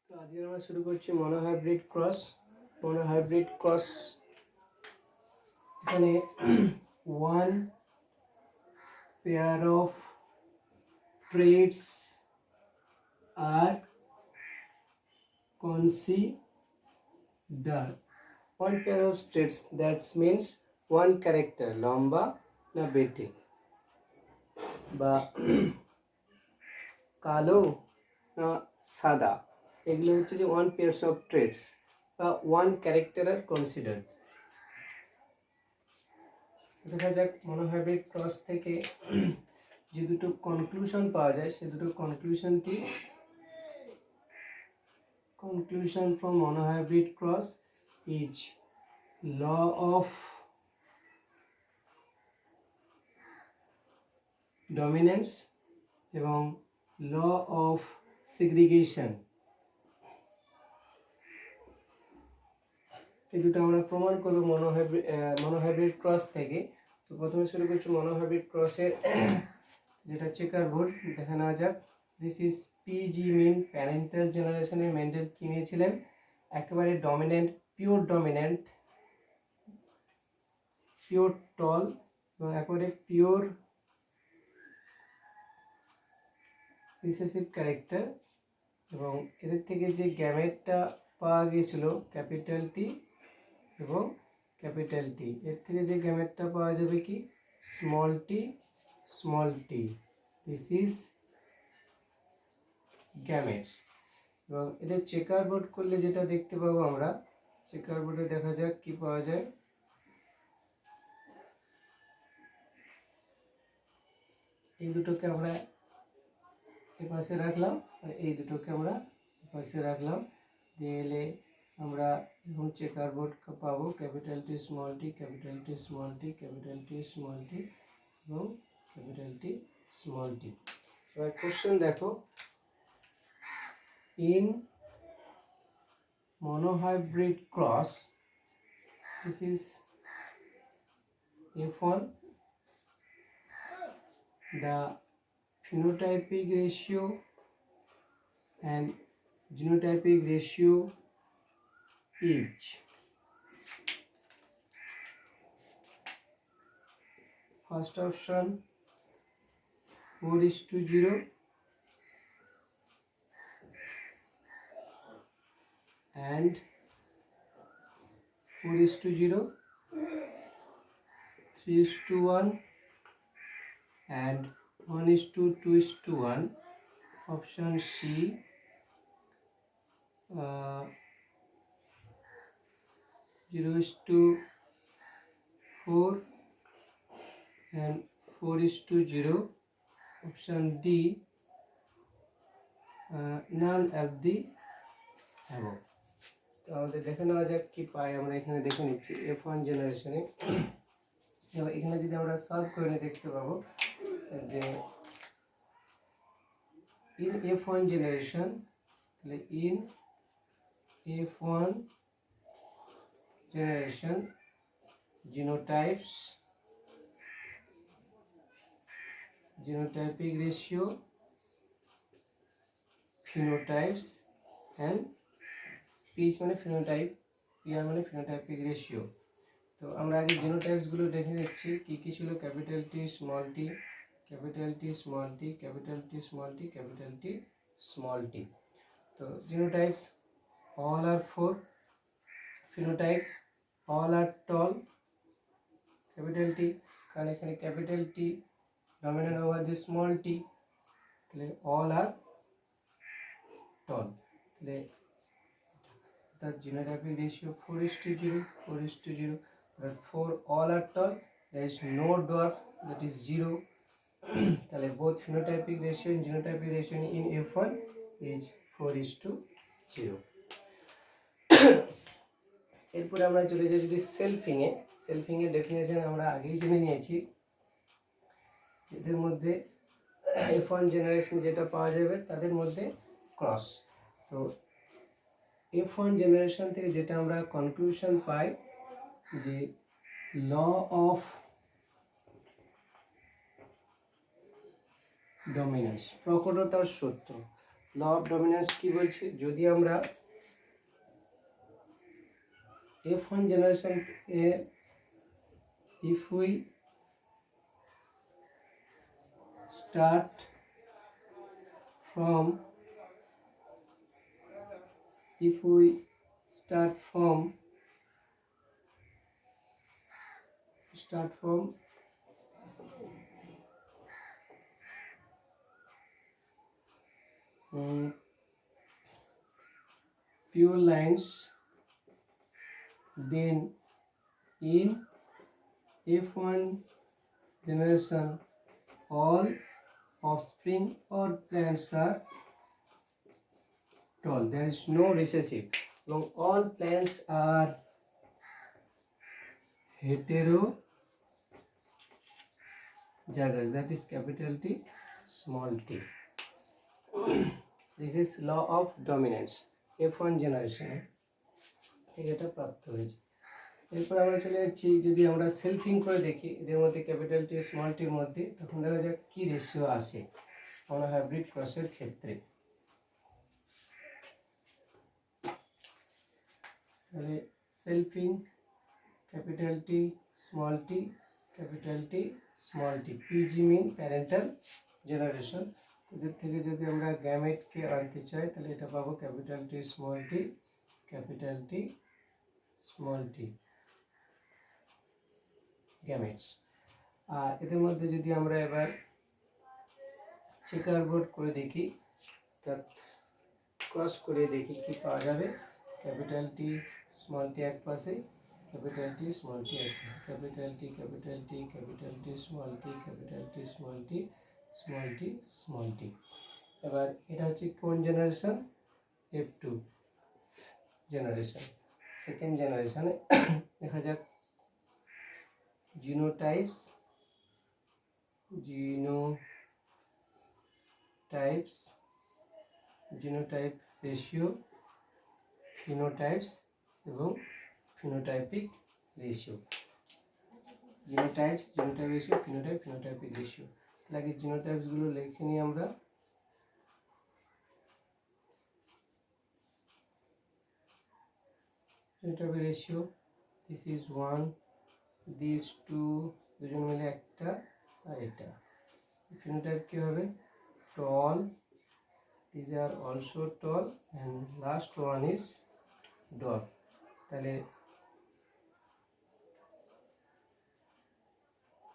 তো আজকে আমরা শুরু করছি মনোহাইব্রিড ক্রস। মনোহাইব্রিড ক্রস এখানে one pair of traits are considered. One pair of traits, that means one character, লম্বা না বেটে বা কালো না সাদা, এগুলো হচ্ছে যে ওয়ান পেয়ার্স অফ ট্রেটস বা ওয়ান ক্যারেক্টার আর কনসিডার। দেখা যাক মনোহাইব্রিড ক্রস থেকে যে দুটো কনক্লুশন পাওয়া যায় সে দুটো কনক্লুশন কি। Conclusion from monohybrid cross is law of dominance এবং law of segregation, এই দুটো আমরা প্রমাণ করব মনোহাইব্রিড ক্রস থেকে। তো প্রথমে শুরু করছি মনোহাইব্রিড ক্রসের যেটা চেকার বোর্ড দেখে নেওয়া যাক। This is PG mean, parental জেনারেশনে মেন্ডেল কি নিয়েছিলেন, একেবারে dominant, pure dominant, pure tall এবং একেবারে পিওর রিসেসিভ ক্যারেক্টার, এবং এদের থেকে যে গ্যামেটটা পাওয়া গিয়েছিল ক্যাপিটাল টি এবং ক্যাপিটাল টি, এর থেকে যে গ্যামেটটা পাওয়া যাবে কি small T small T, this is gametes. এবং এদের চেকার বোর্ড করলে যেটা দেখতে পাবো আমরা, চেকার বোর্ডে দেখা যাক কি পাওয়া যায়। এই দুটোকে আমরা এপাশে রাখলাম আর এই দুটোকে আমরা এপাশে রাখলাম, দিলে আমরা এখন চেকার বোর্ড পাবো capital T small T, capital T small T, capital T small টি এবং ক্যাপিটাল টি স্মল টি। এবার কোশ্চেন দেখো, in monohybrid cross, this is F1, the phenotypic ratio and genotypic ratio is first option 4:0 and 4:0, 3:1 and 1:2:1. Option C 0:4 and 4:0. Option D none of the above. তো আমাদের দেখে নেওয়া যাক কি পাই আমরা, এখানে দেখে নিচ্ছি F1 জেনারেশনে। এখানে যদি আমরা সলভ করে নিয়ে দেখতে পাবো যে in F1 generation, তাহলে in F1 generation genotypes, genotypic ratio, phenotypes and PH মানে ফিনোটাইপ, PR মানে ফিনোটাইপিক রেশিও। তো আমরা আগে জিনোটাইপসগুলো দেখে নিচ্ছি কী কী ছিল। Capital T small T, capital T small T, capital T small T, capital T small T. তো genotypes all are 4, phenotype all are tall, capital T, কারণ এখানে capital T dominant over the small T, তাহলে all are tall, তাহলে that genotypic ratio 4:0, 4:0, that 4 all are tall, there is no dwarf, that is 0. তাহলে both phenotypic ratio and genotypic ratio in F1 is 4:0. এরপরে আমরা চলে যাই যদি সেলফিংয়ে। সেলফিংয়ের definition আমরা আগেই জেনে নিয়েছি, এদের মধ্যে F1 জেনারেশন যেটা পাওয়া যাবে তাদের মধ্যে ক্রস। তো F1 জেনারেশন থেকে যেটা আমরা কনক্লুশন পাই যে ল অফ ডমিনেন্স, প্রকটতার সূত্র। ল অফ ডমিনেন্স কি বলছে, যদি আমরা F1 generation if we start from pure lines, then in F1 generation all offspring or plants are tall, there is no recessive, এবং all plants are heterozygous, that is capital T small t. This is law of dominance F1 generation থেকে এটা প্রাপ্ত হয়েছে। এরপর আমরা চলে যাচ্ছি, যদি আমরা সেলফিং করে দেখি এদের মধ্যে ক্যাপিটাল টি স্মল টির মধ্যে, তখন দেখা যাক কি রেশিও আসে মনোহাইব্রিড ক্রসের ক্ষেত্রে। তাহলে selfing capital T small T capital T small T, PG mean parental generation. এদের থেকে যদি আমরা গ্যামেটকে আনতে চাই তাহলে এটা পাবো capital T small T capital T small T gametes. আর এদের মধ্যে যদি আমরা এবার চেকার বোর্ড করে দেখি, অর্থাৎ ক্রস করে দেখি কি পাওয়া যাবে। ক্যাপিটাল টি স্মল টি এক পাশে, ক্যাপিটাল টি স্মল টি এক পাশে, capital T capital T capital T small T capital T small T small T small T. এবার এটা হচ্ছে কোন জেনারেশন, F2 জেনারেশন, সেকেন্ড জেনারেশনে। দেখা যাক জিনোটাইপস জিনোটাইপ রেশিও, ফিনোটাইপস এবং phenotypic ratio. Genotype ratio, phenotypic ratio. তাহলে আগে জিনোটাইপসগুলো লিখে নিই আমরা। Phenotypic ratio, this is 1, this 2, দুজন মিলে একটা আর এটা। ফিনোটাইপ কি হবে, টল, these are also tall, and last one is dwarf. তাহলে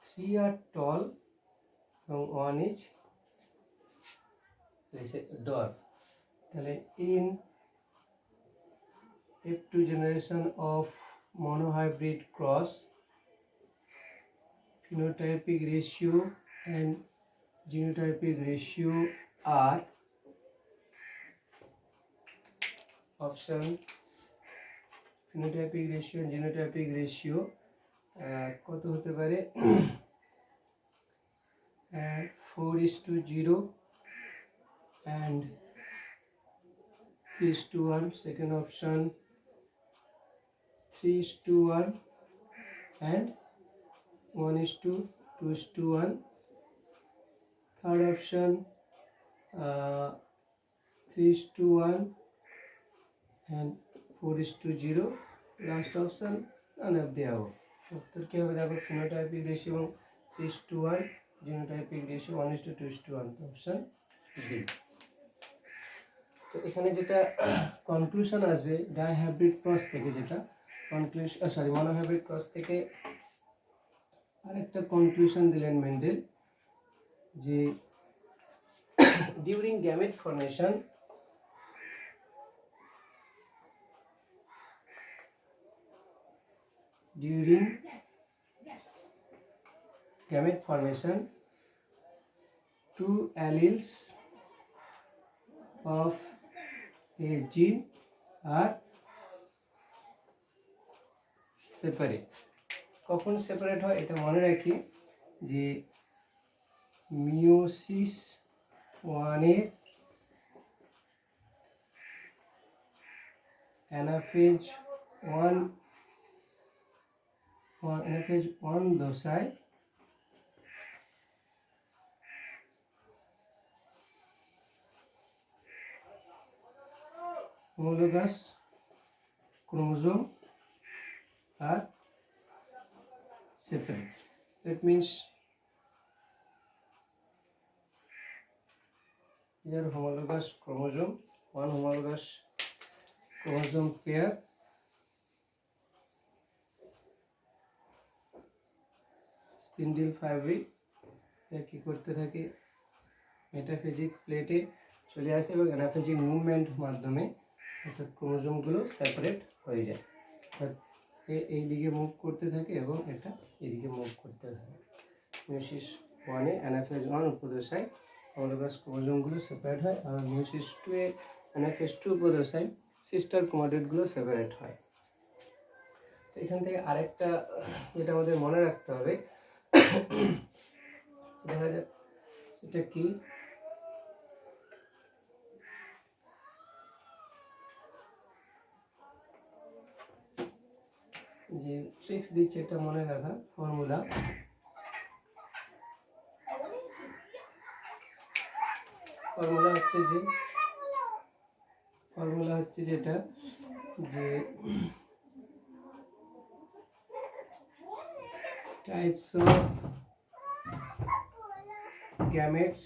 3 are tall এবং 1 is dwarf. তাহলে in F2 generation of monohybrid cross, phenotypic ratio and genotypic ratio are option phenotypic ratio and genotypic ratio কত হতে পারে, 4:0 and 3:1, second option 3:1 and 1:2:1, third option 3:1 and 4:0, last option none of the above. উত্তর কি হবে দেখো, phenotypic ratio এবং 3:1, genotypic ratio 1:2:1, option B. তো এখানে যেটা কনক্লুশন আসবে ডাইহাইব্রিড ক্রস থেকে, যেটা মনোহাইব্রিড ক্রস থেকে আরেকটা কনক্লুশন দিলেন মেন্ডেল, যে during gamete formation two alleles of a gene are separate. কখন সেপারেট হয় এটা মনে রাখি, যে মিওসিস 1 এর অ্যানাফেজ 1 দশায় homologous chromosome are separate. That means these are homologous chromosome, one homologous chromosome pair spindle fabric কি করতে থাকে মেটাফেজিক প্লেটে চলে আসে এবং অ্যানাফেজিক মুভমেন্ট মাধ্যমে অর্থাৎ ক্রোমোজোমগুলো সেপারেট হয়ে যায়। অর্থাৎ এই দিকে মুভ করতে থাকে এবং এটা এদিকে মুভ করতে থাকে। মিওসিস ওয়ানে অ্যানাফেজ ওয়ান উপদশায় হোমোলোগাস ক্রোমোজোমগুলো সেপারেট হয়, আর মিওসিস টু এ অ্যানাফেজ টু উপদশায় সিস্টার ক্রোমাটিডগুলো সেপারেট হয়। তো এখান থেকে আরেকটা যেটা আমাদের মনে রাখতে হবে দেখা যাক সেটা কি, যে ট্রিক্স দিচ্ছে এটা মনে রাখা ফর্মুলা হচ্ছে যেটা যে টাইপস অফ গ্যামেটস,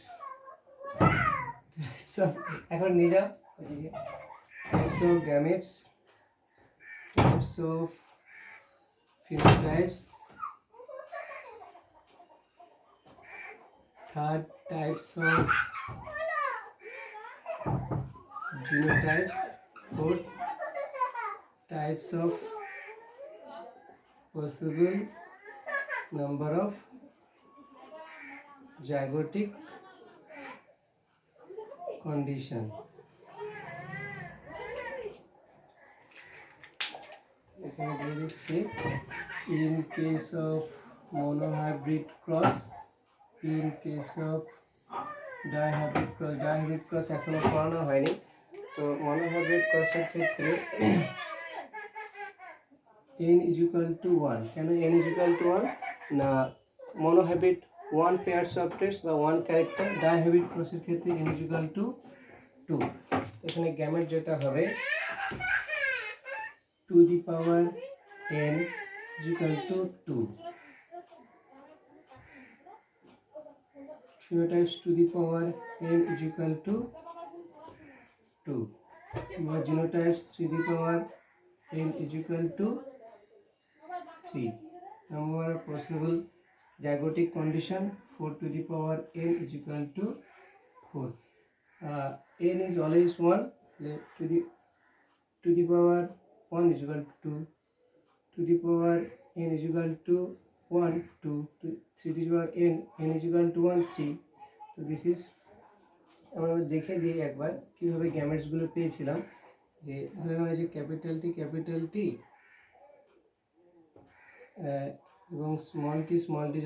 এখন নিয়ে যাও types of gametes, types of phenotypes, third types of genotypes, fourth types of possible number of zygotic condition. এখানে দিয়ে দিচ্ছি in case of monohybrid cross, in case of dihybrid cross এখনো পড়ানো হয়নি। তো monohybrid ক্রসের ক্ষেত্রে n is equal to 1, কেন n is equal to 1 না, monohybrid one pairs of traits বা one character, dihybrid ক্রসের ক্ষেত্রে n is equal to 2। এখানে গ্যামেট যেটা হবে to the power n is equal to 2, phenotypes to the power n is equal to 2, genotypes 3 to the power n is equal to 3, number of possible zygotic condition 4 to the power n is equal to 4, n is always 1, to the power 1 is equal to 2, to the power n is equal to 1 2, to 3 to the power n is equal to 1 3। তো this is আমরা দেখে দিই একবার কীভাবে গ্যামেটসগুলো পেয়েছিলাম। যে ধরে নেওয়া যে ক্যাপিটাল টি এবং স্মল টি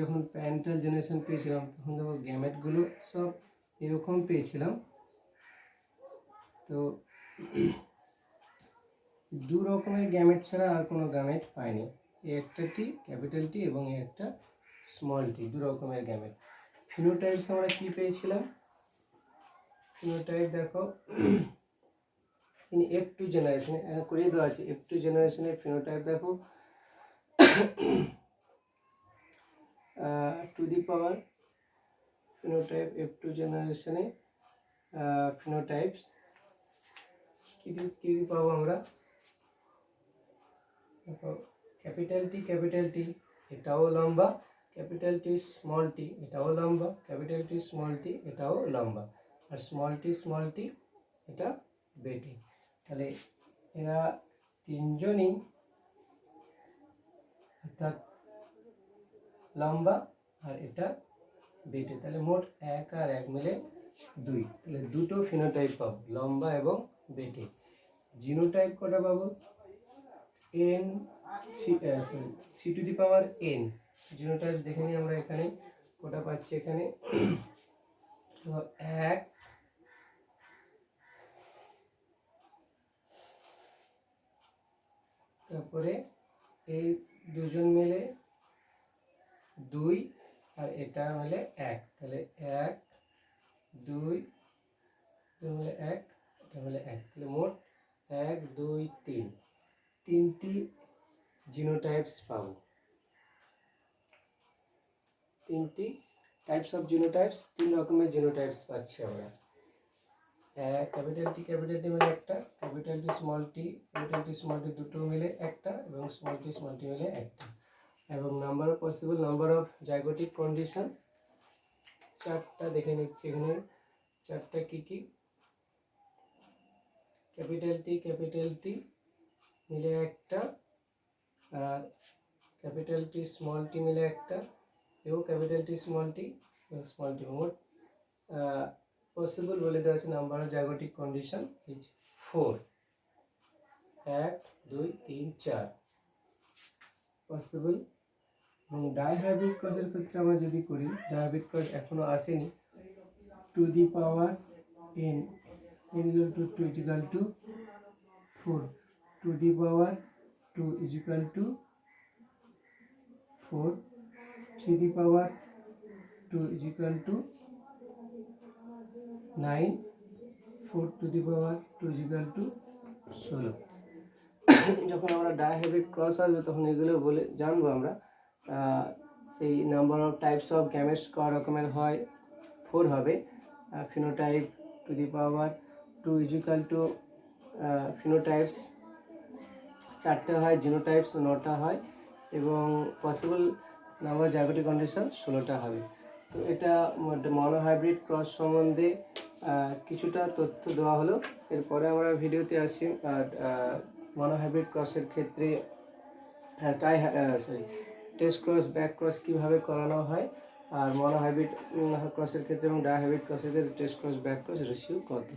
যখন প্যারেন্টাল জেনারেশন পেয়েছিলাম তখন দেখো গ্যামেটগুলো সব এরকম পেয়েছিলাম। তো দু রকমের গ্যামেট ছাড়া আর কোনো গ্যামেট পাইনি, একটা টি ক্যাপিটাল টি এবং একটা স্মল টি, দু রকমের গ্যামেট। ফিনোটাইপস আমরা কি পেয়েছিলাম, ফিনোটাইপ দেখো ইন F2 জেনারেশনে করিয়ে দেওয়া আছে, F2 জেনারেশনের ফিনোটাইপ দেখো two the power phenotype F2 জেনারেশনে ফিনোটাইপস কি পাবো আমরা, দেখো ক্যাপিটাল টি এটাও লম্বা, ক্যাপিটাল টি স্মল টি এটাও লম্বা, ক্যাপিটাল টি স্মল টি এটাও লম্বা, আর স্মল টি এটা বেটে। তাহলে এরা তিনজনই অর্থাৎ লম্বা আর এটা বেটে, তাহলে মোট 1 আর 1 মিলে 2, তাহলে দুটো ফিনোটাইপ পাবো, লম্বা এবং বেটে। জিনোটাইপ কটা পাবো, n 3 two the power n, জিনোটাইপস দেখে নিই আমরা এখানে কটা পাচ্ছি, এখানে 1, তারপরে এই দুজন মিলে 2 আর এটা মিলে 1, তাহলে 1 2 মিলে 1 এটা মিলে 1, তাহলে মোট 2 3 তিনটি জিনোটাইপস পাবো, তিনটি টাইপস অফ জিনোটাইপস, 3 রকমের জিনোটাইপস পাচ্ছি আমরা। ক্যাপিটাল টি মিলে একটা, ক্যাপিটাল টি স্মল টি দুটো মিলে একটা, এবং স্মল টি মিলে একটা। এবং number of possible number of zygotic condition 4টা দেখে নিচ্ছি এখানে। 4টা কি কি? ক্যাপিটাল টি মিলে একটা, আর ক্যাপিটাল টি স্মল টি মিলে একটা, এবং ক্যাপিটাল টি স্মল টি মোট পসিবল বলে দেওয়া আছে number of zygotic condition is 4। 1 2 3 4 possible. এবং ডাইহাইব্রিড ক্রসের ক্ষেত্রে আমরা যদি করি, ডাইহাইব্রিড ক্রস এখনো আসেনি, two the power n equal to 2 equal two 4, two the power 2 equal two 4, 3 the power 2 equal two 9, 4 two the power 2 equal two 16। যখন আমরা ডাইহাইব্রিড ক্রস আসবে তখন এগুলো বলে জানবো আমরা। সেই number of types of gametes ক রকমের হয়, 4 হবে। Phenotype to the power 2 equal to phenotypes 4টে হয়, জিনোটাইপস 9টা হয়, এবং পসিবল নাম্বার জাইগোটিক কন্ডিশন 16টা হবে। তো এটা মনোহাইব্রিড ক্রস সম্বন্ধে কিছুটা তথ্য দেওয়া হলো। এরপরে আমরা ভিডিওতে আসি মনোহাইব্রিড ক্রসের ক্ষেত্রে টেস্ট ক্রস ব্যাক ক্রস কীভাবে করানো হয়, আর মনোহাইব্রিড ক্রসের ক্ষেত্রে এবং ডাইহাইব্রিড ক্রসের ক্ষেত্রে test cross back cross ratio কত।